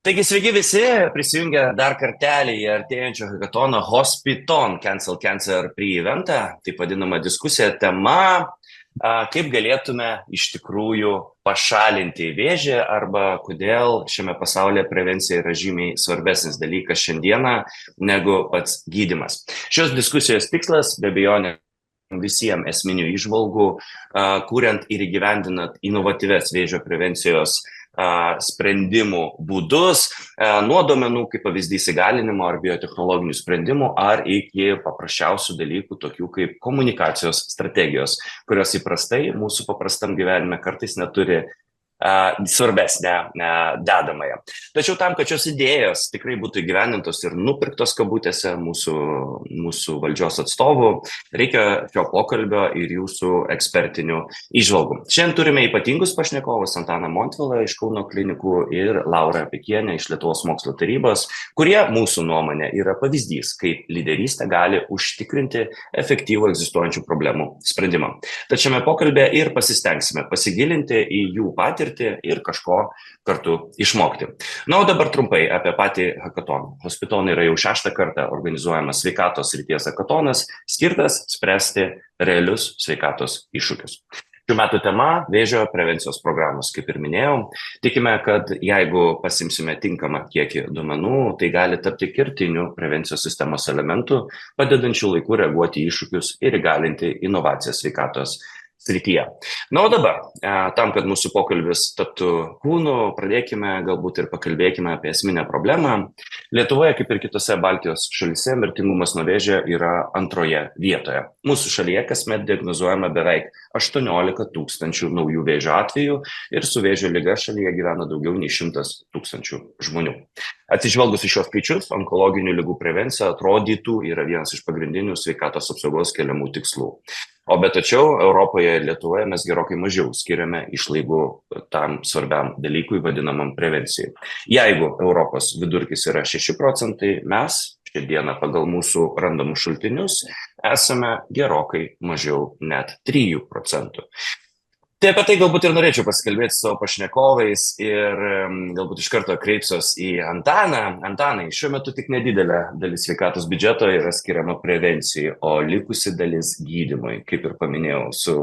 Taigi sveiki visi, prisijungę dar kartelį į artėjančio hackathono Hospiton Cancel Cancer pre-eventą, taip vadinama diskusija tema, kaip galėtume iš tikrųjų pašalinti vėžį arba kodėl šiame pasaulyje prevencija yra žymiai svarbesnis dalykas šiandieną negu pats gydymas. Šios diskusijos tikslas, be abejonės, visiems esminių įžvalgų, kuriant ir įgyvendinant inovatyves vėžio prevencijos sprendimų būdus, nuo duomenų kaip pavyzdys įgalinimo ar biotechnologinių sprendimų, ar iki paprasčiausių dalykų, tokių kaip komunikacijos strategijos, kurios įprastai mūsų paprastam gyvenime kartais neturi svarbesnę dedamąją. Tačiau tam, kad šios idėjos tikrai būtų įgyvendintos ir nupirktos kabutėse mūsų valdžios atstovų, reikia šio pokalbio ir jūsų ekspertinių įžvalgų. Šiandien turime ypatingus pašnekovus Antaną Montvilą iš Kauno klinikų ir Laurą Pikienę iš Lietuvos mokslo tarybos, kurie mūsų nuomonė yra pavyzdys, kaip lyderystė gali užtikrinti efektyvų egzistuojančių problemų sprendimą. Tad šiame pokalbėje ir pasistengsime pasigilinti į jų patirtį ir kažko kartu išmokti. Na, o dabar trumpai apie patį hackathoną. Hospiton yra jau 6 kartą organizuojamas sveikatos srities hackathonas, skirtas spręsti realius sveikatos iššūkius. Šių metų tema – vėžio prevencijos programos, kaip ir minėjau. Tikime, kad jeigu pasimsime tinkamą kiekį duomenų, tai gali tapti kertiniu prevencijos sistemos elementu, padedančių laiku reaguoti į iššūkius ir įgalinti inovacijas sveikatos srityje. Na, o dabar, tam, kad mūsų pokalbis taptų kūnu, pradėkime galbūt ir pakalbėkime apie esminę problemą. Lietuvoje, kaip ir kitose Baltijos šalyse, mirtingumas nuo vėžio yra antroje vietoje. Mūsų šalyje kasmet diagnozuojama beveik 18 000 naujų vėžio atvejų ir su vėžio liga šalyje gyvena daugiau nei 100 000 žmonių. Atsižvelgus į šios skaičius, onkologinių ligų prevencija atrodytų yra vienas iš pagrindinių sveikatos apsaugos keliamų tikslų. O bet tačiau Europoje ir Lietuvoje mes gerokai mažiau skiriame išlaidų tam svarbiam dalykui vadinamam prevencijai. Jeigu Europos vidurkis yra 6%, mes šiandieną pagal mūsų randamus šaltinius esame gerokai mažiau net 3%. Tai apie tai galbūt ir norėčiau pasikalbėti su savo pašnekovais ir galbūt iš karto kreipsiuos į Antaną. Antanai, šiuo metu tik nedidelė dalis sveikatos biudžeto yra skiriama prevencijai, o likusi dalis gydymui, kaip ir paminėjau, su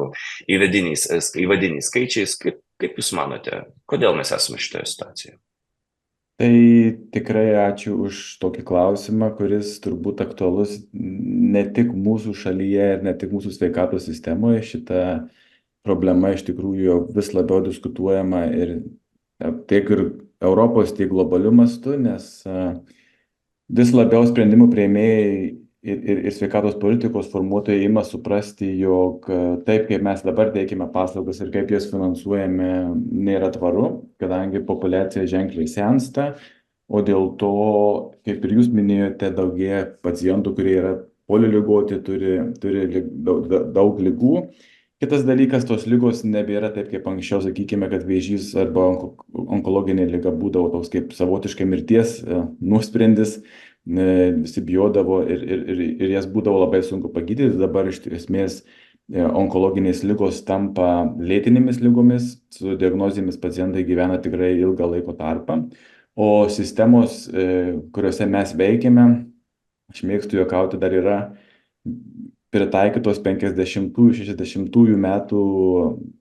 įvadiniais skaičiais. Kaip Jūs manote, kodėl mes esame šitoje situacijoje? Tai tikrai ačiū už tokį klausimą, kuris turbūt aktualus ne tik mūsų šalyje ir ne tik mūsų sveikatos sistemoje. Šita problema iš tikrųjų vis labiau diskutuojama ir tiek ir Europos, tiek globaliu mastu, nes vis labiau sprendimų priėmėjai ir sveikatos politikos formuotojai ima suprasti, jog taip, kaip mes dabar teikime paslaugas ir kaip jas finansuojame, nėra tvaru, kadangi populiacija ženkliai sensta, o dėl to, kaip ir jūs minėjote, daugėja pacientų, kurie yra poliligoti, turi daug ligų. Kitas dalykas, tos ligos nebėra taip, kaip anksčiau, sakykime, kad vėžys arba onkologinė liga būdavo toks kaip savotiškai mirties nuosprendis, visi bijodavo ir jas būdavo labai sunku pagydyti. Dabar iš esmės onkologinės ligos tampa lėtinėmis ligomis, su diagnozėmis pacientai gyvena tikrai ilgą laiko tarpą, o sistemos, kuriuose mes veikiame, aš mėgstu juokauti, dar yra pritaikytos 50-60 metų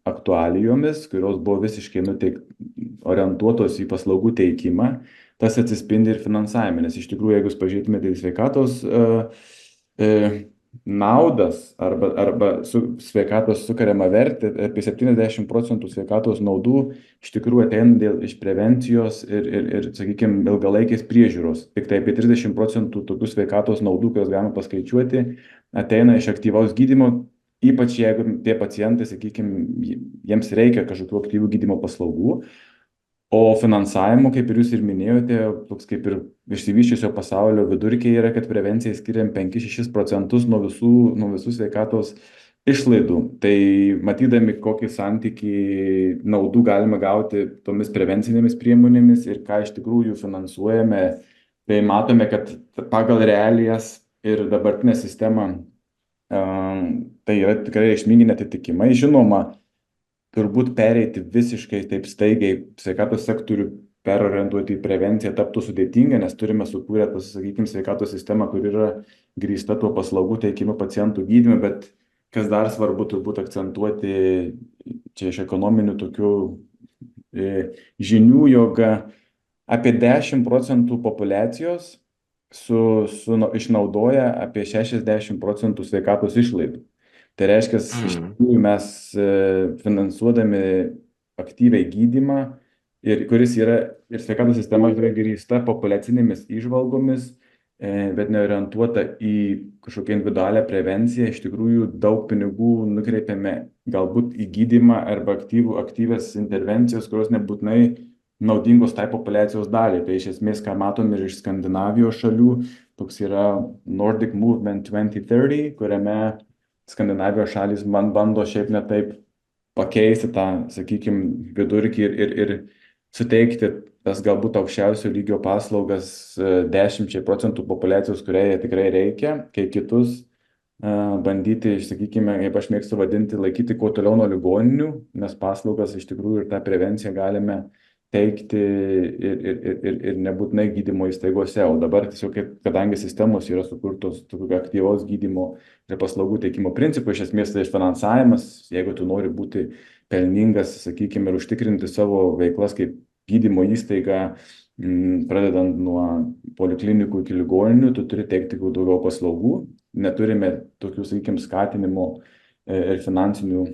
aktualijomis, kurios buvo visiškai orientuotos į paslaugų teikimą. Tas atsispindi ir finansavime, nes iš tikrųjų, jeigu jūs pažiūrėtumėte į sveikatos naudas arba sveikatos sukuriamą vertę, apie 70% sveikatos naudų iš tikrųjų ateina iš prevencijos ir sakykime, ilgalaikės priežiūros. Tik tai apie 30% tokių sveikatos naudų, kurias galima paskaičiuoti, ateina iš aktyvaus gydymo, ypač jeigu tie pacientai, sakykime, jiems reikia kažkokių aktyvių gydymo paslaugų. O finansavimo, kaip ir jūs ir minėjote, toks kaip ir išsivysčiusio pasaulio vidurkiai yra, kad prevencijai skiriam 5-6% nuo visų sveikatos išlaidų. Tai matydami, kokį santykį naudų galime gauti tomis prevencinėmis priemonėmis ir ką iš tikrųjų finansuojame, tai matome, kad pagal realijas ir dabartinę sistemą tai yra tikrai reikšmingi neatitikimai. Žinoma, turbūt pereiti visiškai taip staigiai sveikatos sektorių perorientuoti į prevenciją taptų sudėtinga, nes turime sukūrę, sakykime, sveikatos sistemą, kur yra grįsta tuo paslaugų teikimu pacientų gydymu, bet kas dar svarbu turbūt akcentuoti čia iš ekonominių tokių žinių, jog apie 10% populiacijos išnaudoja apie 60% sveikatos išlaidų. Tai reiškia, iš tikrųjų mes finansuodami aktyviai gydymą, kuris yra ir sveikatos sistema yra grįsta populiacinėmis įžvalgomis, bet neorientuota į kažkokią individualią prevenciją, iš tikrųjų daug pinigų nukreipiame galbūt į gydymą arba aktyvias intervencijos, kurios nebūtinai naudingos tai populiacijos daliai. Tai iš esmės, ką matom ir iš Skandinavijos šalių, toks yra Nordic Movement 2030, kuriame Skandinavijos šalys man bando šiaip ne taip pakeisti tą, sakykime, vidurkį ir suteikti tas galbūt aukščiausio lygio paslaugas 10% populiacijos, kuriai tikrai reikia, kai kitus bandyti, sakykime, kaip aš mėgstu vadinti, laikyti kuo toliau nuo ligoninių, nes paslaugas iš tikrųjų ir tą prevenciją galime teikti ir nebūtinai gydymo įstaigose, o dabar tiesiog, kadangi sistemos yra sukurtos aktyvaus gydymo ir paslaugų teikimo principų, iš esmės tai finansavimas, jeigu tu nori būti pelningas, sakykime, ir užtikrinti savo veiklas kaip gydymo įstaiga, pradedant nuo poliklinikų iki ligoninių, tu turi teikti daugiau paslaugų, neturime tokių, sakykime, skatinimo ir finansinių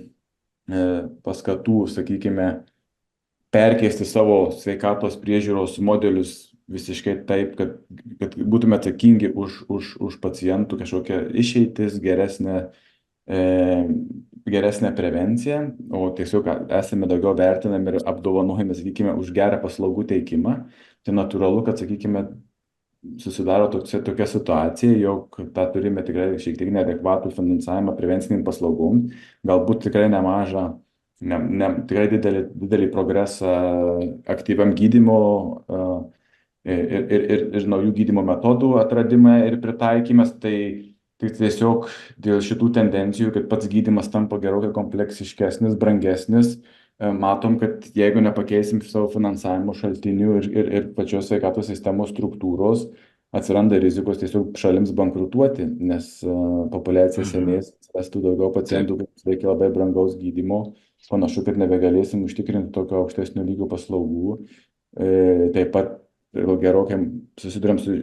paskatų, sakykime, perkeisti savo sveikatos priežiūros modelius visiškai taip, kad būtume atsakingi už pacientų kažkokią išeitis, geresnę prevenciją, o tiesiog esame daugiau vertinami ir apdovanojami, sakykime, už gerą paslaugų teikimą. Tai natūralu, kad, sakykime, susidaro tokia situacija, jog tą turime tikrai šiek tiek neadekvatų finansavimą prevenciniam paslaugom, galbūt tikrai nemažą tikrai didelį progresą aktyviam gydymo ir naujų gydymo metodų atradimą ir pritaikymas. Tai tiesiog dėl šitų tendencijų, kad pats gydymas tampa gerokai kompleksiškesnis, brangesnis, matom, kad jeigu nepakeisim savo finansavimo šaltinių ir pačios sveikatos sistemos struktūros, atsiranda rizikos tiesiog šalims bankrutuoti, nes populiacija senės, atsirastų daugiau pacientų, kuriems reikia labai brangaus gydymo. Panašu, kad nebegalėsim užtikrinti tokio aukštesnio lygio paslaugų. Taip pat gerokai susiduriam su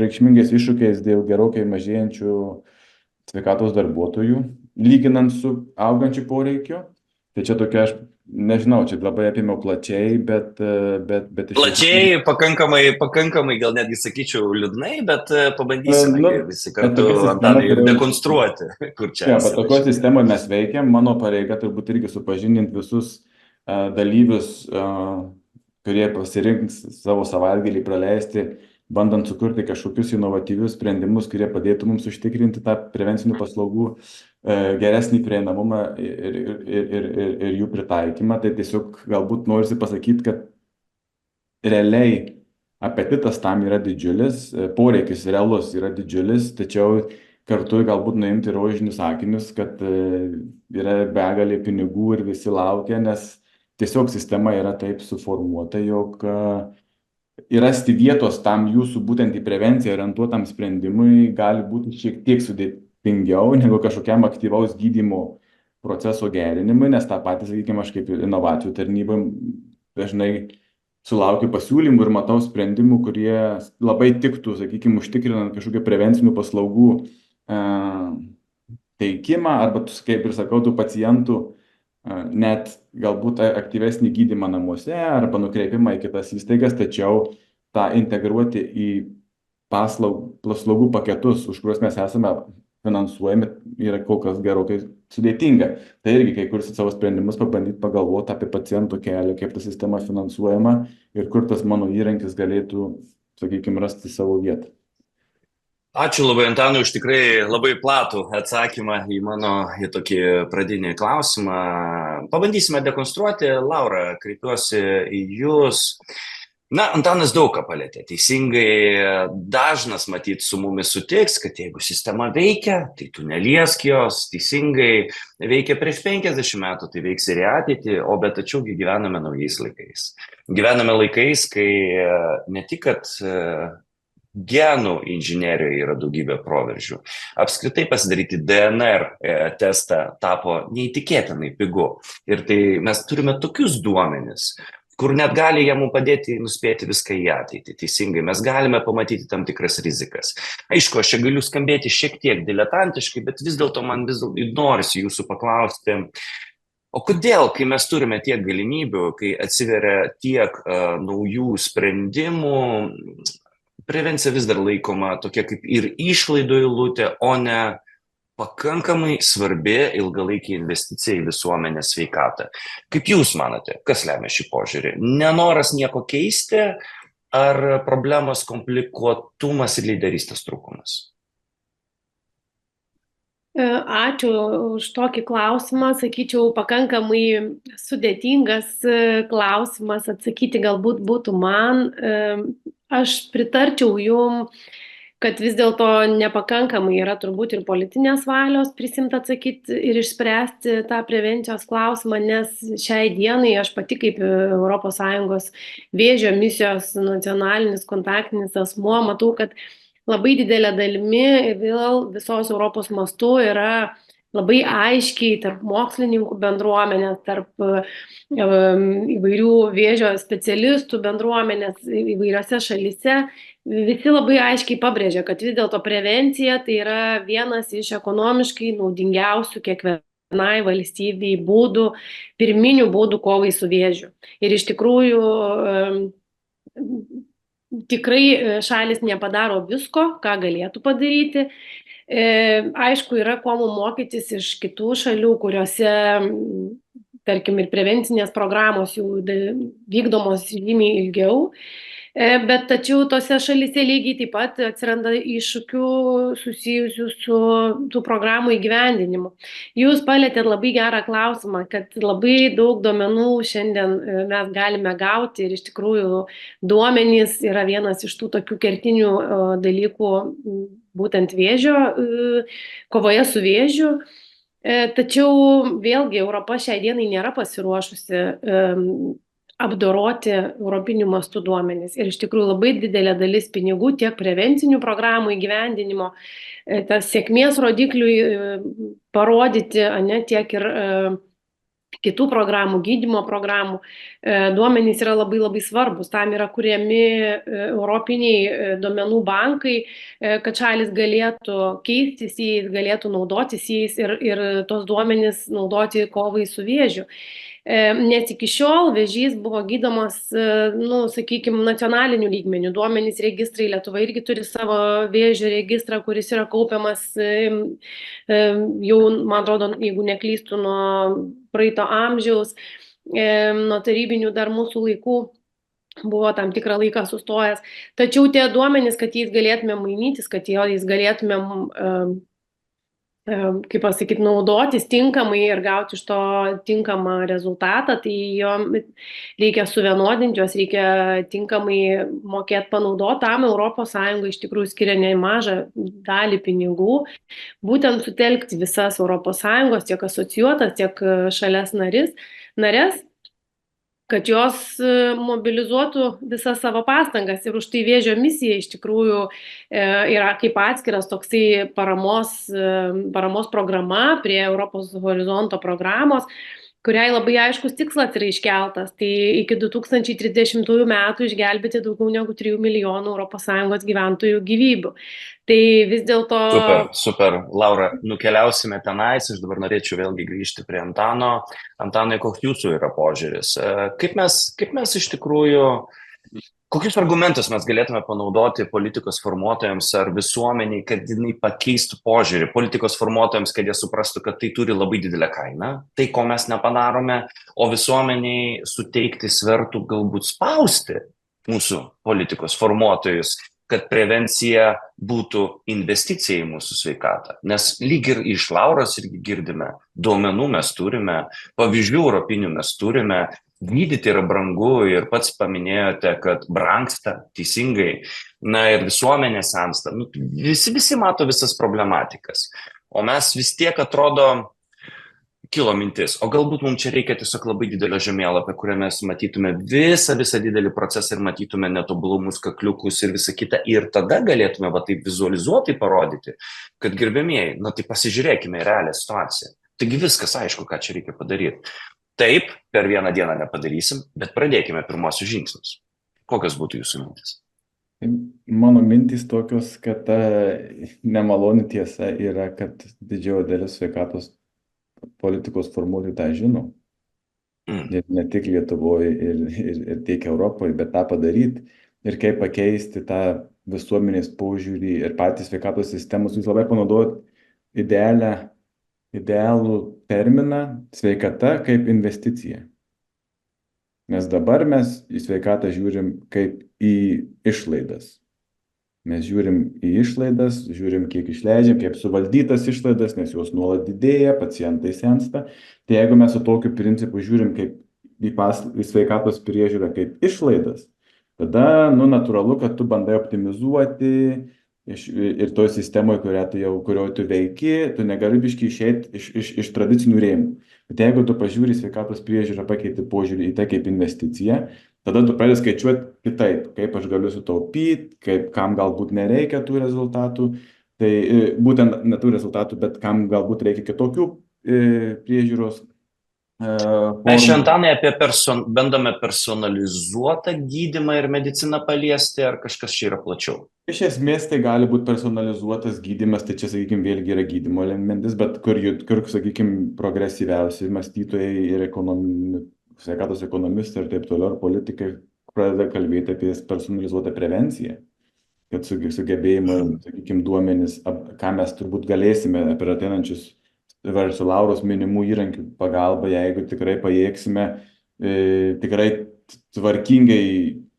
reikšmingais iššūkiais dėl gerokai mažėjančių sveikatos darbuotojų, lyginant su augančiu poreikiu. Tai čia tokia, aš nežinau, čia labai apėmiau plačiai, bet plačiai, pakankamai, gal netgi sakyčiau, liūdnai, bet pabandysime visi kartu, Antanai, ir dekonstruoti, kur čia. Bet tokio sistemoje mes veikiam, mano pareiga turbūt irgi supažindinti visus dalyvius, kurie pasirinks savo savaitgalį praleisti, bandant sukurti kažkokius inovatyvius sprendimus, kurie padėtų mums užtikrinti tą prevencinių paslaugų geresnį prieinamumą ir jų pritaikymą. Tai tiesiog galbūt norisi pasakyti, kad realiai apetitas tam yra didžiulis, poreikis realus yra didžiulis, tačiau kartu galbūt nuimti rožinius akinius, kad yra begalė pinigų ir visi laukia, nes tiesiog sistema yra taip suformuota, jog rasti vietos tam jūsų būtent į prevenciją orientuotam sprendimui gali būti šiek tiek sudėtingiau negu kažkokiam aktyvaus gydymo proceso gerinimui, nes tą patį, sakykime, aš kaip inovacijų tarnybai dažnai sulaukiu pasiūlymų ir matau sprendimų, kurie labai tiktų, sakykime, užtikrinant kažkokių prevencinių paslaugų teikimą arba, kaip ir sakau, tų pacientų net galbūt aktyvesnį gydymą namuose arba nukreipimą į kitas įstaigas, tačiau tą integruoti į paslaugų paketus, už kuriuos mes esame finansuojami, yra kol kas gerokai sudėtinga. Tai irgi, kai kursit savo sprendimus, pabandyti pagalvoti apie pacientų kelią, kaip ta sistema finansuojama ir kur tas mano įrankis galėtų, sakykime, rasti savo vietą. Ačiū labai, Antanui, už tikrai labai platų atsakymą į mano tokį pradinį klausimą. Pabandysime dekonstruoti. Laura, kreipiuosi į jūs. Na, Antanas daug ką palėtė. Teisingai, dažnas matyt su mumis sutiks, kad jeigu sistema veikia, tai tu neliesk jos. Teisingai veikia prieš 50 metų, tai veiks ir į ateitį, o bet tačiaugi gyvename naujais laikais. Gyvename laikais, kai ne tik, kad genų inžinerijoje yra daugybė proveržių. Apskritai pasidaryti DNR testą tapo neįtikėtinai pigu. Ir tai mes turime tokius duomenis, kur net gali jie mums padėti nuspėti viską į ateitį. Teisingai, mes galime pamatyti tam tikras rizikas. Aišku, aš čia galiu skambėti šiek tiek diletantiškai, bet vis dėlto man norisi jūsų paklausti, o kodėl, kai mes turime tiek galimybių, kai atsiveria tiek naujų sprendimų, prevencija vis dar laikoma tokia kaip ir išlaidų eilutė, o ne pakankamai svarbi ilgalaikė investicija į visuomenės sveikatą. Kaip jūs manote, kas lemia šį požiūrį? Nenoras nieko keisti ar problemos komplikuotumas ir lyderystės trūkumas? Ačiū už tokį klausimą, sakyčiau, pakankamai sudėtingas klausimas, atsakyti galbūt būtų man. Aš pritarčiau jum, kad vis dėlto nepakankamai yra turbūt ir politinės valios prisimti atsakyti ir išspręsti tą prevencijos klausimą, nes šiai dienai aš pati kaip ES vėžio misijos nacionalinis kontaktinis asmuo matau, kad labai didelė dalimi vėl visos Europos mastu yra labai aiškiai tarp mokslininkų bendruomenės, tarp įvairių vėžio specialistų bendruomenės įvairiose šalyse. Visi labai aiškiai pabrėžia, kad vis dėlto prevencija tai yra vienas iš ekonomiškai naudingiausių kiekvienai valstybei būdų, pirminių būdų kovai su vėžiu. Ir iš tikrųjų tikrai šalis nepadaro visko, ką galėtų padaryti. Aišku, yra ko mums mokytis iš kitų šalių, kuriuose, tarkim, ir prevencinės programos jų vykdomos žymiai ilgiau. Bet tačiau tose šalyse lygiai taip pat atsiranda iššūkių susijusių su tų programų įgyvendinimu. Jūs palėtėt labai gerą klausimą, kad labai daug duomenų šiandien mes galime gauti ir iš tikrųjų duomenys yra vienas iš tų tokių kertinių dalykų būtent vėžio, kovoje su vėžiu. Tačiau vėlgi Europa šiai dienai nėra pasiruošusi apdoroti europinių mastų duomenis. Ir iš tikrųjų labai didelė dalis pinigų tiek prevencinių programų įgyvendinimo, tas sėkmės rodikliui parodyti, tiek ir kitų programų, gydymo programų duomenys yra labai labai svarbus. Tam yra kuriami europiniai duomenų bankai, kad šalis galėtų keistis jais, galėtų naudotis jais ir tos duomenys naudoti kovai su vėžiu. Nes iki šiol vėžys buvo gydomas, sakykime, nacionaliniu lygmeniu. Duomenys registrai, Lietuva irgi turi savo vėžio registrą, kuris yra kaupiamas jau, man atrodo, jeigu neklystų, nuo praeito amžiaus, nuo tarybinių dar mūsų laikų buvo tam tikrą laiką sustojęs. Tačiau tie duomenys, kad jais galėtume mainytis, kad jais galėtume kaip pasakyti, naudotis tinkamai ir gauti iš to tinkamą rezultatą, tai jo reikia suvienodinti, juos reikia tinkamai mokėti panaudoti. Tam ES iš tikrųjų skiria nemažą dalį pinigų, būtent sutelkti visas ES, tiek asocijuotas, tiek šalies narės, kad jos mobilizuotų visas savo pastangas. Ir už tai vėžio misija iš tikrųjų yra kaip atskiras toksai paramos programa prie Europos horizonto programos, kuriai labai aiškus tikslas yra iškeltas. Tai iki 2030 metų išgelbėti daugiau negu 3 milijonų ES gyventojų gyvybių. Tai vis dėlto... Super. Laura, nukeliausime tenais. Aš dabar norėčiau vėlgi grįžti prie Antano. Antanai, koks jūsų yra požiūris? Kaip mes iš tikrųjų... Kokius argumentus mes galėtume panaudoti politikos formuotojams ar visuomeniai, kad jinai pakeistų požiūrį? Politikos formuotojams, kad jie suprastų, kad tai turi labai didelę kainą, tai ko mes nepadarome, o visuomeniai suteikti svertų galbūt spausti mūsų politikos formuotojus, kad prevencija būtų investicija į mūsų sveikatą. Nes lyg ir iš Lauros irgi girdime, duomenų mes turime, pavyzdžių europinių mes turime, gydyti yra brangu ir pats paminėjote, kad brangsta teisingai, na ir visuomenė sensta. Nu, visi mato visas problematikas. O mes vis tiek atrodo, kilo mintis, o galbūt mums čia reikia tiesiog labai didelio žemėlapio, kuriame mes matytume visą didelį procesą ir matytume netobulumus, kakliukus ir visą kitą. Ir tada galėtume taip vizualizuoti, parodyti, kad gerbėmieji, tai pasižiūrėkime į realią situaciją. Taigi viskas aišku, ką čia reikia padaryti. Taip, per vieną dieną nepadarysim, bet pradėkime pirmosius žingsnius. Kokios būtų jūsų mintis? Mano mintys tokios, kad ta nemaloni tiesa yra, kad didžioji dalis sveikatos politikos formuotojų tą žino. Ir ne tik Lietuvoje ir tiek Europoje, bet tą padaryti ir kaip pakeisti tą visuomenės požiūrį ir patys sveikatos sistemos. Jūs labai panaudojat idealų terminą sveikata kaip investicija. Nes dabar mes į sveikatą žiūrim kaip į išlaidas. Mes žiūrim į išlaidas, žiūrim, kiek išleidžiam, kaip suvaldytas išlaidas, nes jos nuolat didėja, pacientai sensta. Tai jeigu mes su tokiu principu žiūrim kaip į sveikatos priežiūrą kaip išlaidas, tada, natūralu, kad tu bandai optimizuoti ir toj sistemoje, kurioje tu veiki, tu negali biškai išeiti iš tradicinių rėmų. Bet jeigu tu pažiūri sveikatos priežiūrą, pakeiti požiūrį į tai kaip investiciją, tada tu pradedi skaičiuoti kitaip, kaip aš galiu sutaupyti, kam galbūt nereikia tų rezultatų, tai būtent ne tų rezultatų, bet kam galbūt reikia kitokių priežiūros formų. Mes šiandien bandome personalizuotą gydymą ir mediciną paliesti, ar kažkas čia yra plačiau? Iš esmės tai gali būti personalizuotas gydymas, tai čia, sakykime, vėlgi yra gydymo elementas, bet kur sakykime, progresyviausi mąstytojai ir sveikatos ekonomistai ir taip toliau, ir politikai pradeda kalbėti apie personalizuotą prevenciją, kad sugebėjimą, sakykime, duomenis, ką mes turbūt galėsime per ateinančius Verso Lauros minimų įrankių pagalba, jeigu tikrai pajėgsime tikrai tvarkingai,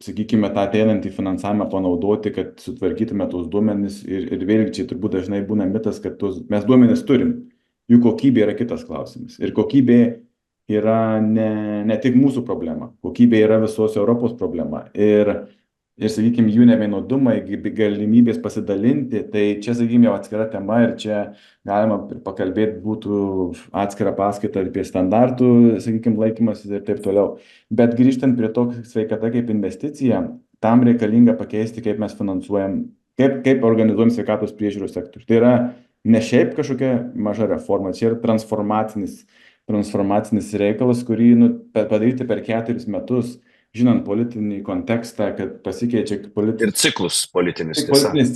sakykime, tą ateinantį finansavimą panaudoti, kad sutvarkytume tos duomenis ir vėlgi čia turbūt dažnai būna mitas, kad mes duomenis turim, jų kokybė yra kitas klausimas. Ir kokybė yra ne tik mūsų problema, kokybė yra visos Europos problema. Ir sakykime, jų nevienodumai, galimybės pasidalinti, tai čia, sakykime, jau atskira tema ir čia galima pakalbėti būtų atskira paskaita apie standartų, sakykime, laikymas ir taip toliau. Bet grįžtant prie to sveikata kaip investicija, tam reikalinga pakeisti, kaip mes finansuojam, kaip organizuojam sveikatos priežiūros sektorių. Tai yra ne šiaip kažkokia maža reforma, čia yra transformacinis reikalas, kurį padaryti per 4 metus, žinant politinį kontekstą, kad pasikeičia ir ciklus politinis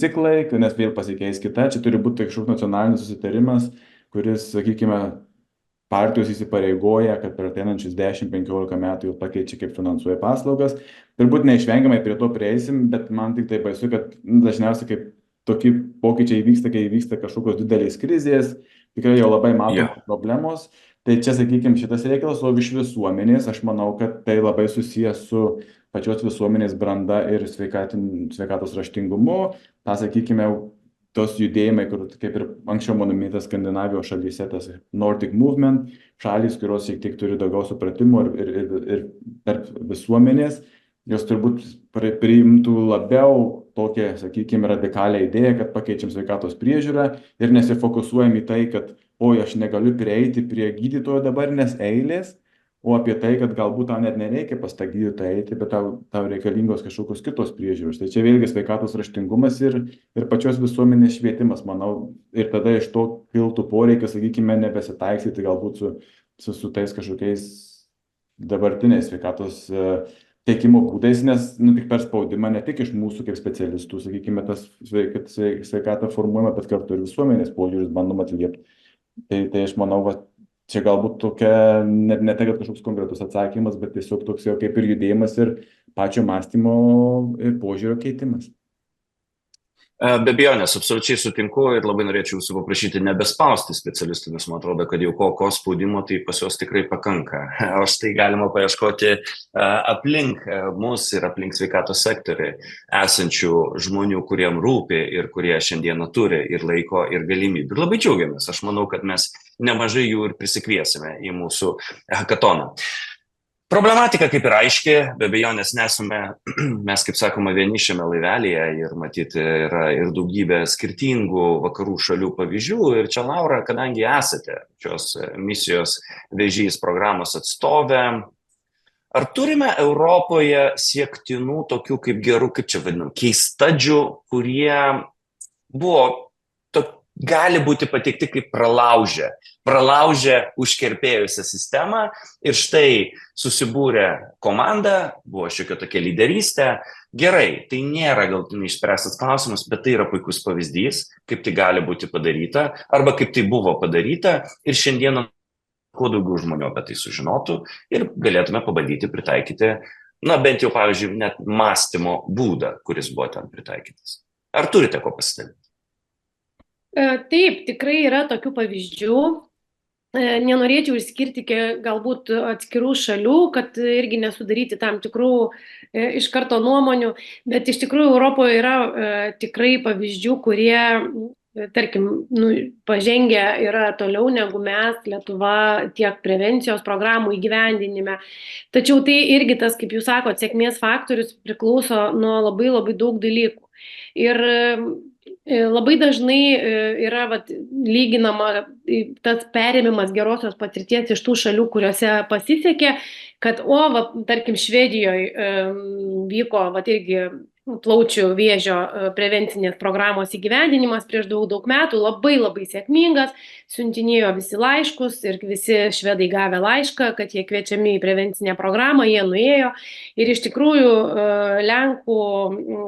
ciklai, nes vėl pasikeis kita, čia turi būti kažkoks nacionalinis susitarimas, kuris, sakykime, partijos įsipareigoja, kad per ateinančius 10-15 metų jau pakeičia, kaip finansuoja paslaugas. Turbūt neišvengiamai prie to prieisim, bet man tik tai baisu, kad dažniausiai kaip tokie pokyčiai vyksta, kai vyksta kažkokios didelės krizės, tikrai jau labai matomos problemos. Tai čia, sakykime, šitas reikalas, o iš visuomenės, aš manau, kad tai labai susijęs su pačios visuomenės branda ir sveikatos raštingumu. Ta, sakykime, tos judėjimai, kur, kaip ir anksčiau mano minėtas Skandinavijos šalyse, tas Nordic Movement, šalys, kurios šiek tiek turi daugiau supratimo ir tarp visuomenės, jos turbūt priimtų labiau tokią, sakykime, radikalią idėją, kad pakeičiam sveikatos priežiūrą ir nesifokusuojam į tai, kad aš negaliu prieiti prie gydytojo dabar, nes eilės, o apie tai, kad galbūt tau net nereikia pas tą gydytoją eiti, bet tau reikalingos kažkokios kitos priežiūros. Tai čia vėlgi sveikatos raštingumas ir pačios visuomenės švietimas, manau, ir tada iš to kiltų poreikis, sakykime, nebesitaiksyti galbūt su tais kažkokiais dabartiniais sveikatos teikimo būdais, nes tik per spaudimą ne tik iš mūsų kaip specialistų, sakykime, tas sveikatą formuojama, bet kartu ir visuomenės požiūris bandoma atliepti. Tai aš manau, čia galbūt tokia, ne tai, kad kažkoks konkretus atsakymas, bet tiesiog toks jau kaip ir judėjimas ir pačio mąstymo ir požiūrio keitimas. Be abejonės, absoliučiai sutinku ir labai norėčiau jūsų paprašyti nebespausti specialistų, nes man atrodo, kad jau ko spaudimo, tai pas juos tikrai pakanka. O štai galima paieškoti aplink mus ir aplink sveikatos sektorių esančių žmonių, kuriem rūpi ir kurie šiandieną turi ir laiko, ir galimybių. Ir labai džiaugiamės. Aš manau, kad mes nemažai jų ir prisikviesime į mūsų hackatoną. Problematika kaip ir aiški, be abejonės nesame, mes kaip sakoma, vieni šiame laivelyje ir matyti yra ir daugybė skirtingų vakarų šalių pavyzdžių. Ir čia, Laura, kadangi esate šios misijos Vėžys programos atstovė, ar turime Europoje siektinų tokių kaip gerų, kaip čia vadinam, keistadžių, kurie buvo gali būti pateikti kaip pralaužę užkerpėjusią sistemą ir štai susibūrė komanda, buvo šiokia tokia lyderystė. Gerai, tai nėra galtinai išspręstas klausimas, bet tai yra puikus pavyzdys, kaip tai gali būti padaryta arba kaip tai buvo padaryta ir šiandieną kuo daugiau žmonių apie tai sužinotų ir galėtume pabandyti pritaikyti, bent jau, pavyzdžiui, net mąstymo būdą, kuris buvo ten pritaikytas. Ar turite ko pasidalinti? Taip, tikrai yra tokių pavyzdžių. Nenorėčiau išskirti galbūt atskirų šalių, kad irgi nesudaryti tam tikrų iš karto nuomonių, bet iš tikrųjų Europoje yra tikrai pavyzdžių, kurie, tarkim, pažengę yra toliau negu mes, Lietuva, tiek prevencijos programų įgyvendinime. Tačiau tai irgi tas, kaip jūs sakote, sėkmės faktorius priklauso nuo labai labai daug dalykų. Ir labai dažnai yra lyginama tas perėmimas gerosios patirties iš tų šalių, kuriuose pasisekė, kad, tarkim, Švedijoje vyko irgi plaučių vėžio prevencinės programos įgyvendinimas prieš daug metų, labai labai sėkmingas, siuntinėjo visi laiškus ir visi švedai gavę laišką, kad jie kviečiami į prevencinę programą, jie nuėjo ir iš tikrųjų Lenkų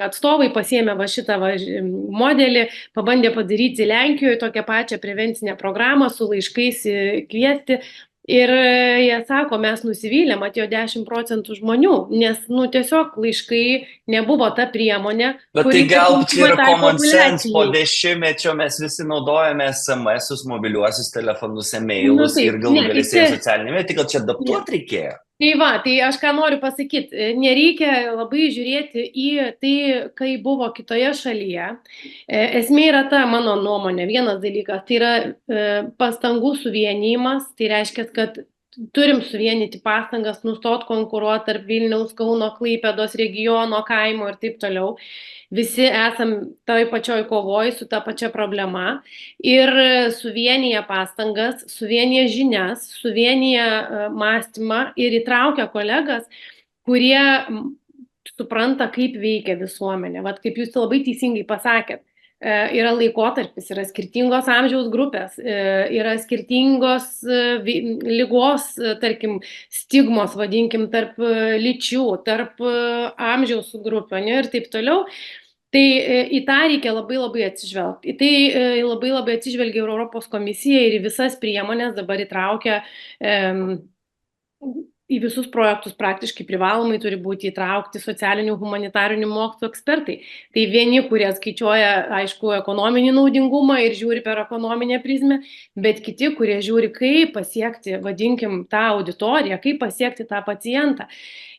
atstovai pasiėmė šitą modelį, pabandė padaryti Lenkijoje tokią pačią prevencinę programą su laiškais kviesti. Ir jie sako, mes nusivylėm, atėjo 10% žmonių, nes tiesiog laiškai nebuvo ta priemonė. Bet tai gal čia yra common sense, po 10-mečio mes visi naudojame SMS-us, mobiliuosius telefonus, e-mailus ir galų galės socialinėme, tai gal čia adaptuoti reikėjo? Tai aš ką noriu pasakyti, nereikia labai žiūrėti į tai, kai buvo kitoje šalyje. Esmė yra ta, mano nuomonė, vienas dalykas, tai yra pastangų suvienijimas, tai reiškia, kad turim suvienyti pastangas, nustot konkuruoti tarp Vilniaus, Kauno, Klaipėdos regiono, kaimo ir taip toliau. Visi esam toj pačioj kovoj su ta pačia problema ir suvienyje pastangas, suvienyje žinias, suvienyje mąstymą ir įtraukia kolegas, kurie supranta, kaip veikia visuomenė. Kaip jūs labai teisingai pasakėt, yra laikotarpis, yra skirtingos amžiaus grupės, yra skirtingos ligos, tarkim, stigmos, vadinkim, tarp lyčių, tarp amžiaus grupių ir taip toliau. Tai į tą reikia labai labai atsižvelgti. Į tai labai labai atsižvelgia ir Europos komisija ir visas priemonės dabar įtraukia į visus projektus praktiškai privalomai turi būti įtraukti socialinių humanitarinių mokslų ekspertai. Tai vieni, kurie skaičiuoja, aišku, ekonominį naudingumą ir žiūri per ekonominę prizmę, bet kiti, kurie žiūri, kaip pasiekti, vadinkim, tą auditoriją, kaip pasiekti tą pacientą.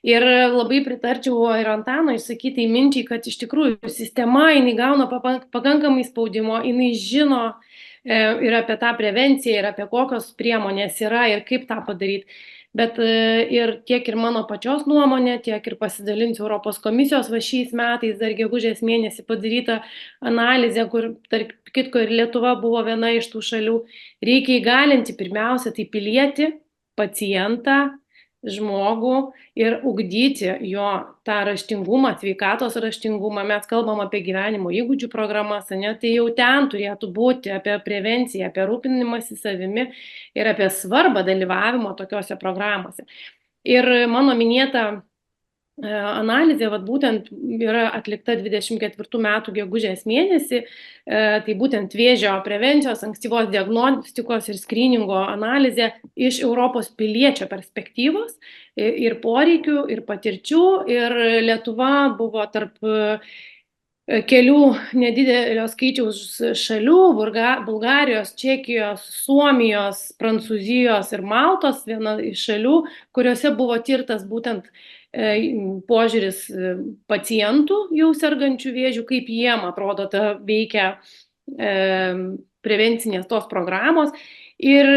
Ir labai pritarčiau ir Antano išsakytai minčiai, kad iš tikrųjų sistema, jinai gauna pakankamai spaudimo, jinai žino ir apie tą prevenciją, ir apie kokios priemonės yra ir kaip tą padaryti. Bet ir tiek ir mano pačios nuomonė, tiek ir pasidalinsiu Europos komisijos šiais metais, dar gegužės mėnesį padaryta analizė, kur, tarp kitko, ir Lietuva buvo viena iš tų šalių. Reikia įgalinti pirmiausia tai pilietį, pacientą, žmogų ir ugdyti jo tą raštingumą, sveikatos raštingumą. Mes kalbam apie gyvenimo įgūdžių programas, tai jau ten turėtų būti apie prevenciją, apie rūpinimąsi savimi ir apie svarbą dalyvavimo tokiuose programuose. Ir mano minėta analizė būtent yra atlikta 24 metų gegužės mėnesį, tai būtent vėžio prevencijos, ankstyvos diagnostikos ir skryningo analizė iš Europos piliečio perspektyvos ir poreikių, ir patirčių, ir Lietuva buvo tarp kelių nedidelio skaičiaus šalių, Bulgarijos, Čekijos, Suomijos, Prancūzijos ir Maltos, viena iš šalių, kuriuose buvo tirtas būtent požiūris pacientų jau sergančių vėžių, kaip jiem atrodo ta veikia prevencinės tos programos. Ir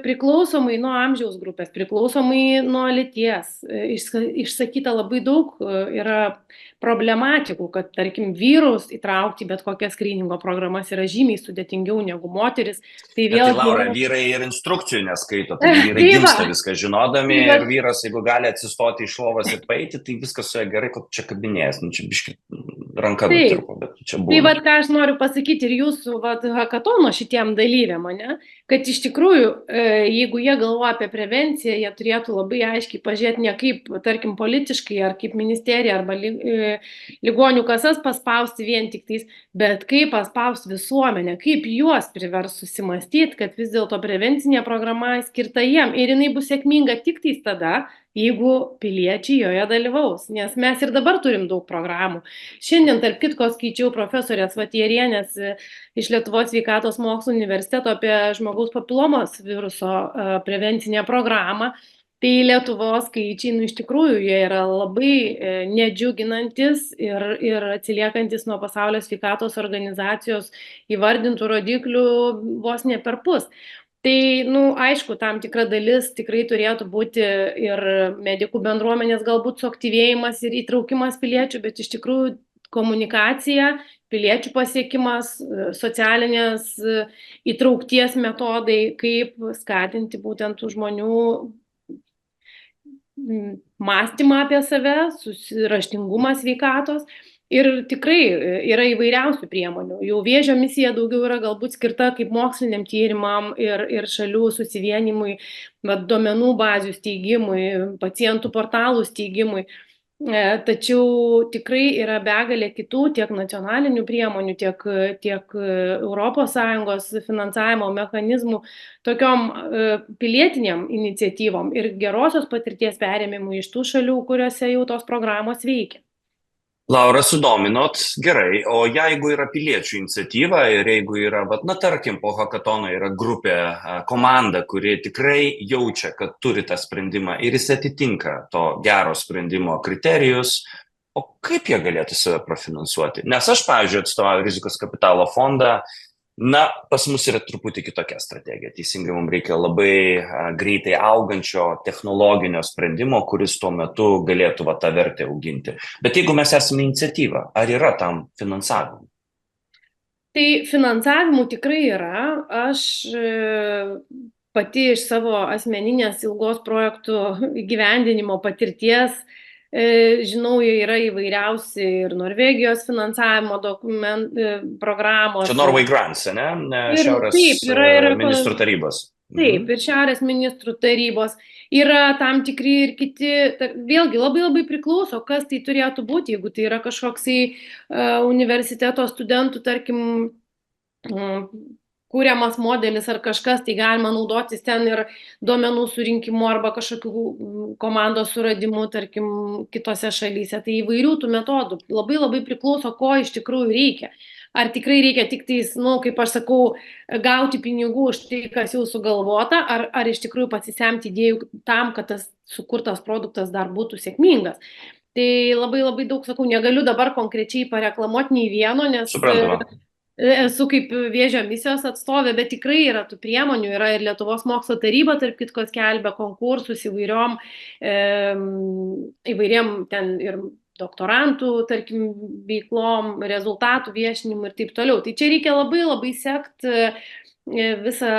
priklausomai nuo amžiaus grupės, priklausomai nuo lyties, išsakyta labai daug yra problematikų, kad, tarkim, vyrus įtraukti bet kokias skryningo programas yra žymiai sudėtingiau negu moteris. Tai Bet tai, vėlgi Laura, yra... vyrai ir instrukcijų neskaito, tai vyrai Tai va, gimsta viską žinodami tai va, ir vyras, jeigu gali atsistoti iš lovos ir paeiti, tai viskas su ja gerai, kad čia kabinės, nu, čia biškai ranka taip. nutirpo, bet čia Tai būna. vat, ką aš noriu pasakyti ir jūsų hakatono šitiem dalyviam, ne? Kad iš tikrųjų, jeigu jie galvoja apie prevenciją, jie turėtų labai aiškiai pažiūrėti ne kaip, tarkim, politiškai, ar kaip ministerija, arba ligonių kasas paspausti vien tik tais, bet kaip paspausti visuomenę, kaip juos privers susimastyti, kad vis dėlto prevencinė programa skirta jiem ir jinai bus sėkminga tik tais tada, jeigu piliečiai joje dalyvaus, nes mes ir dabar turim daug programų. Šiandien, tarp kitko, skaičiau profesorės Vatierienės iš Lietuvos sveikatos mokslų universiteto apie žmogaus papilomos viruso prevencinę programą. Tai Lietuvos skaičiai, nu iš tikrųjų, jie yra labai nedžiuginantis ir atsiliekantis nuo pasaulio sveikatos organizacijos įvardintų rodiklių vos ne perpus. Tai, nu, aišku, tam tikra dalis tikrai turėtų būti ir medikų bendruomenės galbūt suaktyvėjimas ir įtraukimas piliečių, bet iš tikrųjų komunikacija, piliečių pasiekimas, socialinės įtraukties metodai, kaip skatinti būtent tų žmonių mąstymą apie save, raštingumą sveikatos. Ir tikrai yra įvairiausių priemonių. Jau vėžio misija daugiau yra galbūt skirta kaip moksliniam tyrimam ir šalių susivienimui, duomenų bazių steigimui, pacientų portalų steigimui. Tačiau tikrai yra begalė kitų tiek nacionalinių priemonių, tiek ES finansavimo mechanizmų tokiom pilietiniam iniciatyvom ir gerosios patirties perėmimui iš tų šalių, kuriuose jau tos programos veikia. Laura, sudominot, gerai, o jeigu yra piliečių iniciatyva ir jeigu yra, na tarkim, po hakatono yra grupė, komanda, kuri tikrai jaučia, kad turi tą sprendimą ir jis atitinka to gero sprendimo kriterijus, o kaip jie galėtų save profinansuoti? Nes aš, pavyzdžiui, atstovauju rizikos kapitalo fondą. Na, pas mus yra truputį kitokia strategija. Teisingai, mums reikia labai greitai augančio technologinio sprendimo, kuris tuo metu galėtų tą vertę auginti. Bet jeigu mes esame iniciatyva, ar yra tam finansavimų? Tai finansavimų tikrai yra. Aš pati iš savo asmeninės ilgos projektų įgyvendinimo patirties žinau, yra įvairiausi ir Norvegijos finansavimo programos. Čia Norway Grants, ne? Šiaurės ministrų tarybos. Taip, ir Šiaurės ministrų tarybos. Yra tam tikri ir kiti, vėlgi labai priklauso, kas tai turėtų būti, jeigu tai yra kažkoksai universiteto studentų, tarkim, kūriamas modelis ar kažkas, tai galima naudotis ten ir duomenų surinkimu arba kažkokių komandos suradimu, tarkim, kitose šalyse. Tai įvairių tų metodų. Labai priklauso, ko iš tikrųjų reikia. Ar tikrai reikia tik tais, kaip aš sakau, gauti pinigų už tai, kas jau sugalvota, ar iš tikrųjų pasisemti idėjų tam, kad tas sukurtas produktas dar būtų sėkmingas. Tai labai daug, sakau, negaliu dabar konkrečiai pareklamuoti nei vieno, nes... Suprantama. Esu kaip vėžio misijos atstovė, bet tikrai yra tų priemonių, yra ir Lietuvos mokslo taryba, tarp kitko, skelbia konkursus įvairiem ten ir doktorantų, tarkim, veiklom, rezultatų viešinimų ir taip toliau. Tai čia reikia labai sekti visą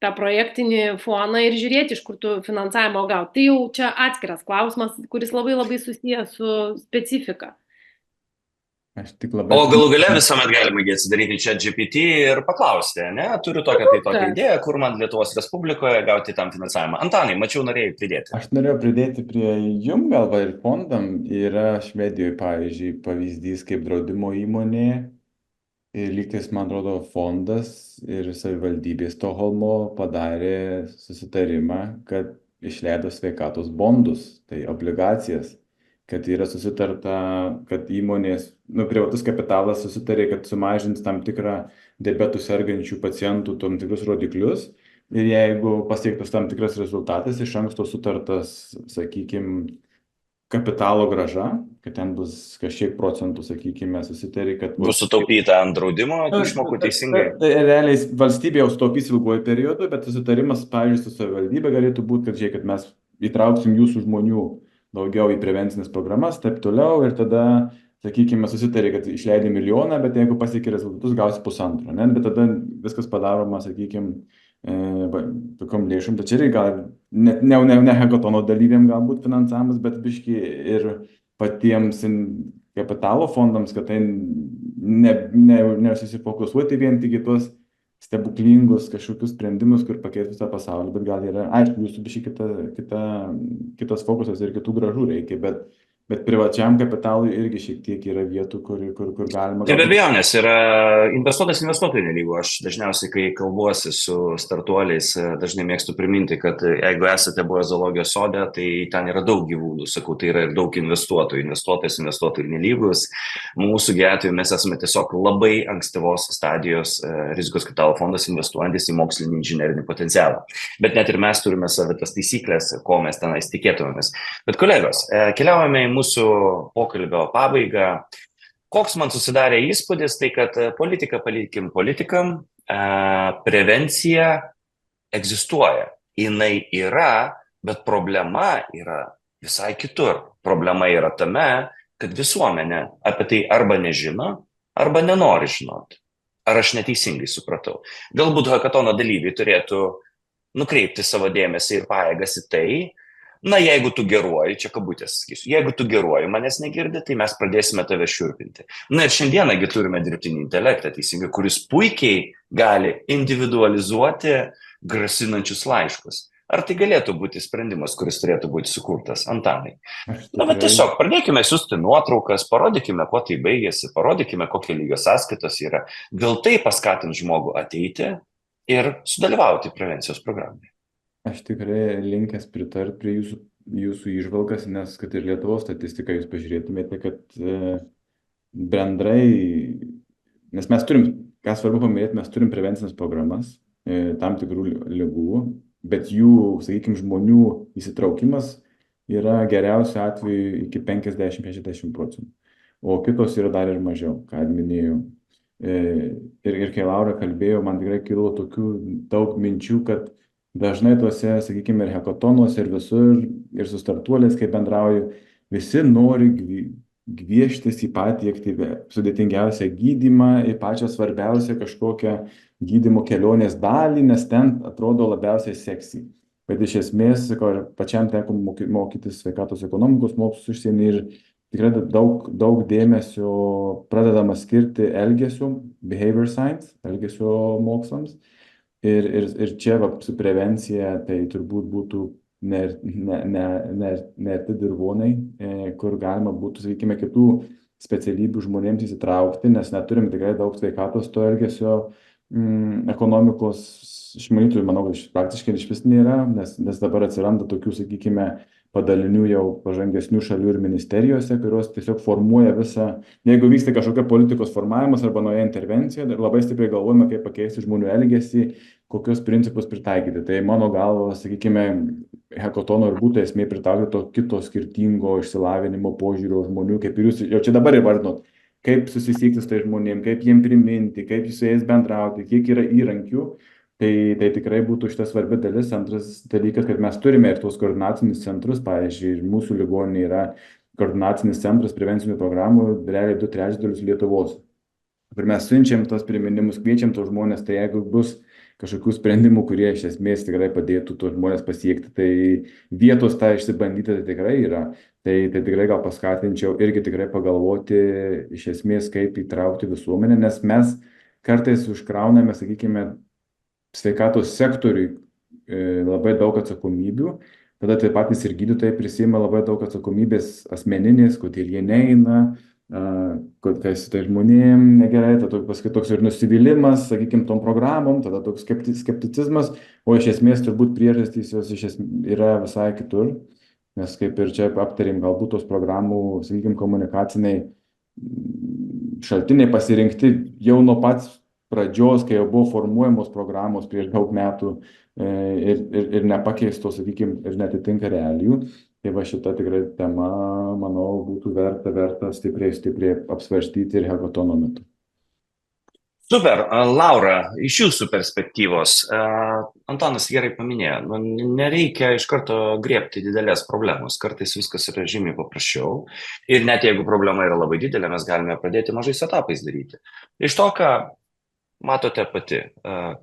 tą projektinį foną ir žiūrėti, iš kur tu finansavimo gauti. Tai jau čia atskiras klausimas, kuris labai susijęs su specifika. O galų gale visuomet galima atsidaryti ChatGPT ir paklausti, ne? Turiu tokią idėją, kur man Lietuvos Respublikoje gauti tam finansavimą. Antanai, mačiau, norėjai pridėti. Aš norėjau pridėti prie jum galva ir fondam. Yra Švedijoje, pavyzdžiui, pavyzdys kaip draudimo įmonė. Ir lygtais, man atrodo, fondas ir savivaldybė Stokholmo padarė susitarimą, kad išleido sveikatos bondus, tai obligacijas. Kad yra susitarta, kad įmonės, privatus kapitalas susitarė, kad sumažins tam tikrą diabetų sergančių pacientų tam tikrus rodiklius ir jeigu pasiektas tam tikras rezultatas, iš anksto sutartas, sakykime, kapitalo grąža, kad ten bus kažkiek procentų, sakykime, susitari, kad Bus sutaupyta ant draudimo išmokų teisingai. Realiai valstybė jau sutaupys ilguoju periodu, bet susitarimas, pavyzdžiui, su savivaldybė galėtų būti, kad žiūrėkit, mes įtrauksim jūsų žmonių daugiau į prevencinės programas, taip toliau, ir tada, sakykime, susitarė, kad išleidai 1 milijoną, bet jeigu pasiekė rezultatus, gausi 1,5, ne? Bet tada viskas padaroma, sakykime, tokiom lėšom, tai čia reikia gal ne hekatono dalyviam galbūt finansavimas, bet biški ir patiems kapitalo fondams, kad tai nesusifokusuoti vien tik į tuos stebuklingus kažkokius sprendimus, kur pakeis visą pasaulį, bet gal yra, aišku, jūsų biški kitas fokusas ir kitų grąžų reikia, bet privačiam kapitalui irgi šiek tiek yra vietų, kur galima... Tai be abejonės yra investuotojas investuotojai nelygu. Aš dažniausiai, kai kalbuosi su startuoliais, dažnai mėgstu priminti, kad jeigu esate buvę zoologijos sode, tai ten yra daug gyvūnų, sakau, tai yra ir daug investuotojų. Investuotojas investuotojai nelygus. Mūsų atveju mes esame tiesiog labai ankstyvos stadijos rizikos kapitalo fondas investuojantis į mokslinį inžinerinį potencialą. Bet net ir mes turime savitas taisyklės, ko mes tenais tikėtumėmės. Bet kolegos, keliaujame į mūsų pokalbio pabaigą. Koks man susidarė įspūdis, tai kad politiką palikim politikam, prevencija egzistuoja, jinai yra, bet problema yra visai kitur. Problema yra tame, kad visuomenė apie tai arba nežino, arba nenori žinoti. Ar aš neteisingai supratau? Galbūt hakatono dalyviai turėtų nukreipti savo dėmesį ir pajėgas į tai. Na, jeigu tu geruoji, čia kabutės sakysiu, jeigu tu geruoji, manęs negirdi, tai mes pradėsime tave šiurpinti. Na ir šiandienągi turime dirbtinį intelektą, teisingai, kuris puikiai gali individualizuoti grasinančius laiškus. Ar tai galėtų būti sprendimas, kuris turėtų būti sukurtas, Antanai? Na, bet tiesiog pradėkime siųsti nuotraukas, parodykime, kuo tai baigėsi, parodykime, kokie lygio sąskaitos yra. Gal tai paskatins žmogų ateiti ir sudalyvauti prevencijos programoje. Aš tikrai linkęs pritart prie jūsų įžvalgas, nes kad ir Lietuvos statistiką jūs pažiūrėtumėte, kad bendrai, nes mes turim, ką svarbu paminėti, mes turim prevencinės programas tam tikrų ligų, bet jų, sakykime, žmonių įsitraukimas yra geriausiu atveju iki 50-60%, o kitos yra dar ir mažiau, ką minėjau. Ir kai Laura kalbėjo, man tikrai kilo tokių daug minčių, kad dažnai tuose, sakykime, ir hekatonuose, ir visur, ir su startuoliais, kai bendrauju, visi nori gvieštis į patį sudėtingiausią gydymą, į pačią svarbiausią kažkokią gydymo kelionės dalį, nes ten atrodo labiausiai seksy. Bet iš esmės, pačiam teko mokytis sveikatos ekonomikos mokslus užsienį ir tikrai daug dėmesio pradedama skirti elgesio, behavior science, elgesio mokslams. Ir čia su prevencija tai turbūt būtų nerti dirvonai, kur galima būtų, sakykime, kitų specialybių žmonėms įsitraukti, nes neturim tikrai daug sveikatos to elgesio ekonomikos išmanytojų, manau, kad praktiškai išvis nėra, nes dabar atsiranda tokių, sakykime, padalinių jau pažangesnių šalių ir ministerijose, kurios tiesiog formuoja visą, jeigu vyksta kažkokia politikos formavimas arba nauja intervencija, labai stipriai galvojame, kaip pakeisti žmonių elgesį, kokius principus pritaikyti. Tai mano galva, sakykime, hekatono ir būtų esmė pritaikyti to kito skirtingo išsilavinimo požiūrio žmonių, kaip ir jūs jau čia dabar įvardinot, kaip susisiekti su tai žmonėm, kaip jiem priminti, kaip su jais bendrauti, kiek yra įrankių. Tai tikrai būtų šita svarbi dalis. Antras dalykas, kad mes turime ir tuos koordinacinius centrus, pavyzdžiui, mūsų ligoninė yra koordinacinis centras prevencinių programų, realiai 2/3 Lietuvos. Ir mes siunčiam tos priminimus, kviečiam tos žmonės, tai jeigu bus kažkokių sprendimų, kurie iš esmės tikrai padėtų tos žmonės pasiekti, tai vietos tą išsibandyti tai tikrai yra. Tai tikrai gal paskatinčiau irgi tikrai pagalvoti iš esmės, kaip įtraukti visuomenę, nes mes kartais užkrauname, sakykime, sveikatos sektoriui labai daug atsakomybių, tada taip patys ir gydytojai prisiima labai daug atsakomybės asmeninės, kodėl jie neina, kas tai žmonėm negerai, tada paskui toks ir nusivylimas, sakykime, tom programom, tada toks skepticizmas, o iš esmės turbūt priežastys jos yra visai kitur, nes kaip ir čia aptarėm, galbūt tos programų, sakykime, komunikaciniai šaltiniai pasirinkti jau nuo pats pradžios, kai jau buvo formuojamos programos prieš daug metų ir nepakeistos, sakykime, ir netitinka realijų. Tai va šita tikrai tema, manau, būtų verta stipriai apsvarstyti ir hekatono metu. Super, Laura, iš jūsų perspektyvos, Antanas gerai paminėjo, nereikia iš karto griebti didelės problemos, kartais viskas yra žymiai paprasčiau ir net jeigu problema yra labai didelė, mes galime pradėti mažais etapais daryti. Iš to, ką matote pati,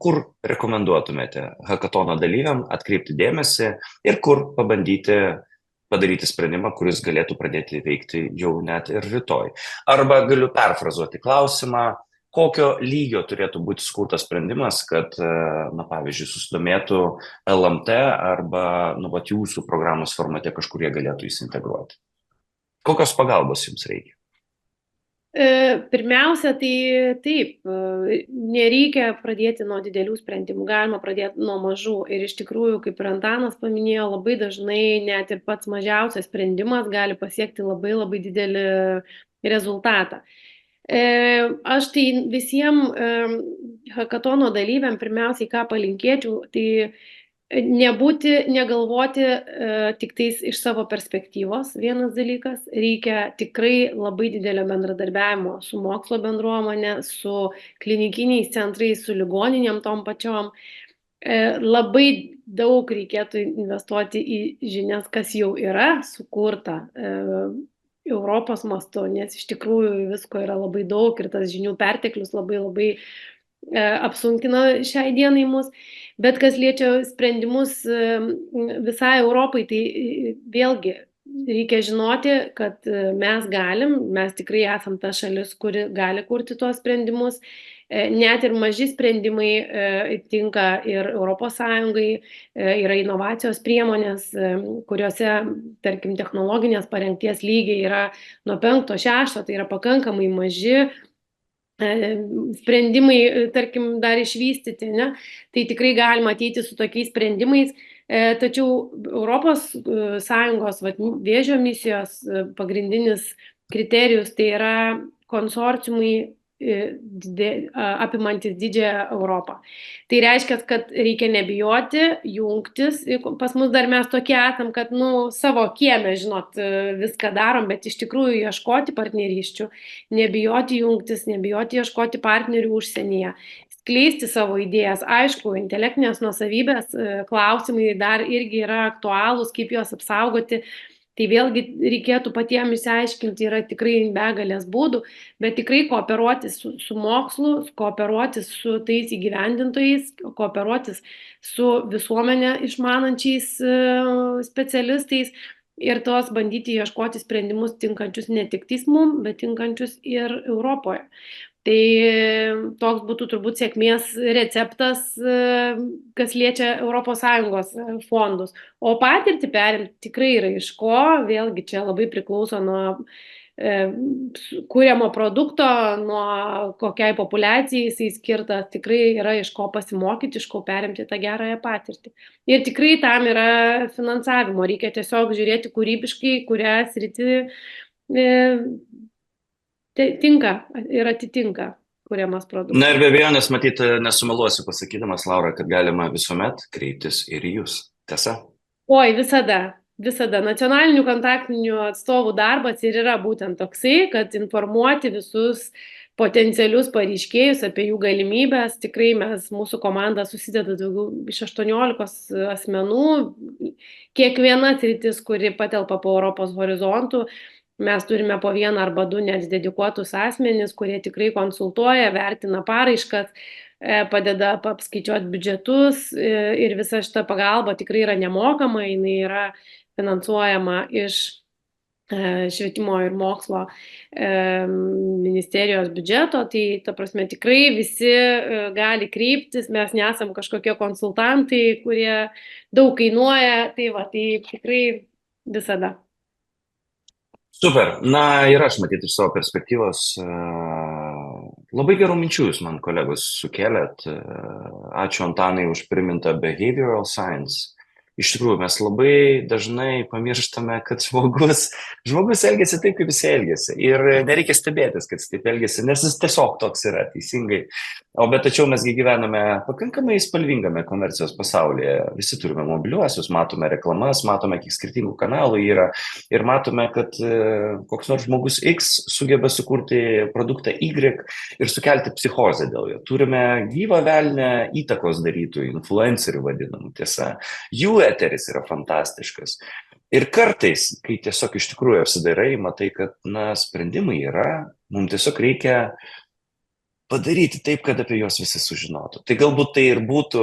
kur rekomenduotumėte hakatono dalyviam atkreipti dėmesį ir kur padaryti sprendimą, kuris galėtų pradėti veikti jau net ir rytoj. Arba galiu perfrazuoti klausimą, kokio lygio turėtų būti sukurtas sprendimas, kad, pavyzdžiui, susidomėtų LMT arba jūsų programos formate kažkur jie galėtų įsintegruoti. Kokios pagalbos jums reikia? Pirmiausia, tai taip, nereikia pradėti nuo didelių sprendimų, galima pradėti nuo mažų. Ir iš tikrųjų, kaip ir Antanas paminėjo, labai dažnai net ir pats mažiausias sprendimas gali pasiekti labai labai didelį rezultatą. Aš tai visiems hakatono dalyviam pirmiausiai ką palinkėčiau, tai negalvoti tik tais iš savo perspektyvos. Vienas dalykas, reikia tikrai labai didelio bendradarbiavimo su mokslo bendruomenė, su klinikiniais centrais, su ligoninėm tom pačiom. Labai daug reikėtų investuoti į žinias, kas jau yra sukurta Europos mastu, nes iš tikrųjų visko yra labai daug ir tas žinių perteklius labai apsunkina šiai dienai mus. Bet kas liečia sprendimus visai Europai, tai vėlgi reikia žinoti, kad mes tikrai esam ta šalis, kuri gali kurti tuos sprendimus. Net ir maži sprendimai tinka ir Europos Sąjungai, yra inovacijos priemonės, kuriuose, tarkim, technologinės parengties lygiai yra nuo 5-6, tai yra pakankamai maži sprendimai, tarkim, dar išvystyti, ne? Tai tikrai galima ateiti su tokiais sprendimais, tačiau Europos Sąjungos vėžio misijos pagrindinis kriterijus tai yra konsorciumai apimantis didžiąją Europą. Tai reiškia, kad reikia nebijoti, jungtis. Pas mus dar mes tokie esam, kad savo kieme, žinot, viską darom, bet iš tikrųjų ieškoti partnerysčių, nebijoti jungtis, nebijoti ieškoti partnerių užsienyje, skleisti savo idėjas. Aišku, intelektinės nuosavybės klausimai dar irgi yra aktualūs, kaip juos apsaugoti. Tai vėlgi reikėtų patiems išsiaiškinti, yra tikrai begalės būdų, bet tikrai kooperuotis su mokslu, kooperuotis su tais įgyvendintojais, kooperuotis su visuomenė išmanančiais specialistais ir tos bandyti ieškoti sprendimus tinkančius ne tik mum, bet tinkančius ir Europoje. Tai toks būtų turbūt sėkmės receptas, kas liečia ES fondus. O patirtį perimti tikrai yra iš ko, vėlgi čia labai priklauso nuo kuriamo produkto, nuo kokiai populiacijai jisai skirtas, tikrai yra iš ko pasimokyti, iš ko perimti tą gerąją patirtį. Ir tikrai tam yra finansavimo, reikia tiesiog žiūrėti kūrybiškai, kurią sritį tinka ir atitinka kuriamas produktas. Na ir be abejonės, matyt, nesumeluosiu pasakydamas, Laura, kad galima visuomet kreiptis ir į jūs. Tiesa? Oi, visada. Nacionalinių kontaktinių atstovų darbas ir yra būtent toksai, kad informuoti visus potencialius pareiškėjus apie jų galimybės. Tikrai mūsų komanda susideda daugiau iš 18 asmenų. Kiekviena sritis, kuri patelpa po Europos horizontų, mes turime po 1 arba 2 net dedikuotus asmenis, kurie tikrai konsultuoja, vertina paraiškas, padeda apskaičiuoti biudžetus ir visa šita pagalba tikrai yra nemokama, jinai yra finansuojama iš švietimo ir mokslo ministerijos biudžeto, tai ta prasme tikrai visi gali kreiptis, mes nesam kažkokie konsultantai, kurie daug kainuoja, tai tikrai visada. Super. Na ir aš matyti iš savo perspektyvos labai gerų minčių jūs man, kolegos, sukėlėt. Ačiū Antanai už primintą behavioral science. iš tikrųjų mes labai dažnai pamirštame, kad žmogus elgiasi taip, kaip jis elgiasi. Ir nereikia stebėtis, kad jis taip elgiasi, nes jis tiesiog toks yra, teisingai. Bet tačiau mesgi gyvename pakankamai spalvingame komercijos pasaulyje. Visi turime mobiliuosius, matome reklamas, matome, kiek skirtingų kanalų yra ir matome, kad koks nors žmogus X sugeba sukurti produktą Y ir sukelti psichozę dėl jo. Turime gyvą velnę įtakos darytojų, influencerių vadinamų, tiesa. Jų eteris yra fantastiškas. Ir kartais, kai tiesiog iš tikrųjų apsidairai, matai, kad sprendimai yra, mums tiesiog reikia padaryti taip, kad apie juos visi sužinotų. Tai galbūt tai ir būtų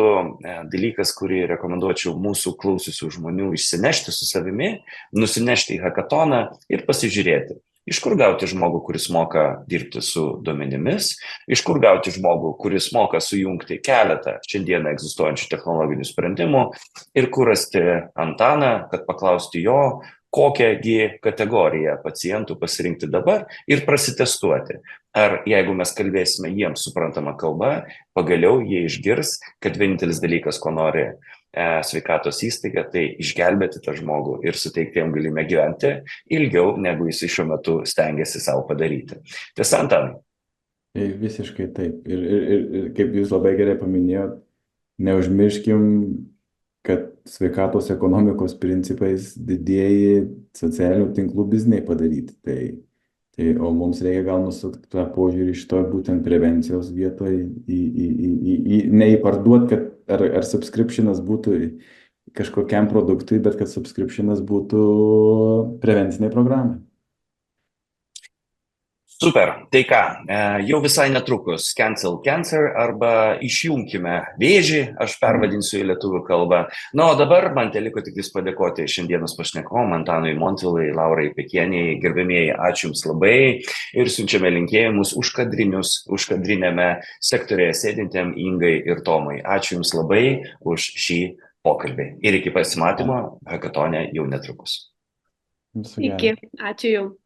dalykas, kurį rekomenduočiau mūsų klausiusių žmonių išsinešti su savimi, nusinešti į hackathoną ir pasižiūrėti. Iš kur gauti žmogų, kuris moka dirbti su duomenimis, iš kur gauti žmogų, kuris moka sujungti keletą šiandieną egzistuojančių technologinių sprendimų ir kur rasti Antaną, kad paklausti jo, kokiągi kategoriją pacientų pasirinkti dabar ir prasitestuoti. Ar jeigu mes kalbėsime jiems suprantamą kalbą, pagaliau jie išgirs, kad vienintelis dalykas, ko nori sveikatos įstaiga, tai išgelbėti tą žmogų ir suteikti jam galimybę gyventi ilgiau, negu jis šiuo metu stengiasi savo padaryti. Tiesa, Antanai? Visiškai taip. Ir kaip jūs labai gerai paminėjot, neužmirškim, kad sveikatos ekonomikos principais didieji socialinių tinklų bizniai padaryti. O mums reikia gal nusukti tą požiūrį iš to būtent prevencijos vietoje, ne į parduot, kad ar subscriptionas būtų kažkokiam produktui, bet kad subscriptionas būtų prevenciniai programai. Super, tai ką, jau visai netrukus Cancel Cancer arba išjungkime vėžį, aš pervadinsiu į lietuvių kalbą. O dabar man teliko tik vis padėkoti šiandienos pašnekovam, Antanui Montvilai, Laurai Pekieniai, gerbėmieji, ačiū Jums labai ir siunčiame linkėjimus užkadrinėme sektorėje sėdintėm Ingai ir Tomui. Ačiū Jums labai už šį pokalbį ir iki pasimatymo hackathone jau netrukus. Iki, ačiū Jums.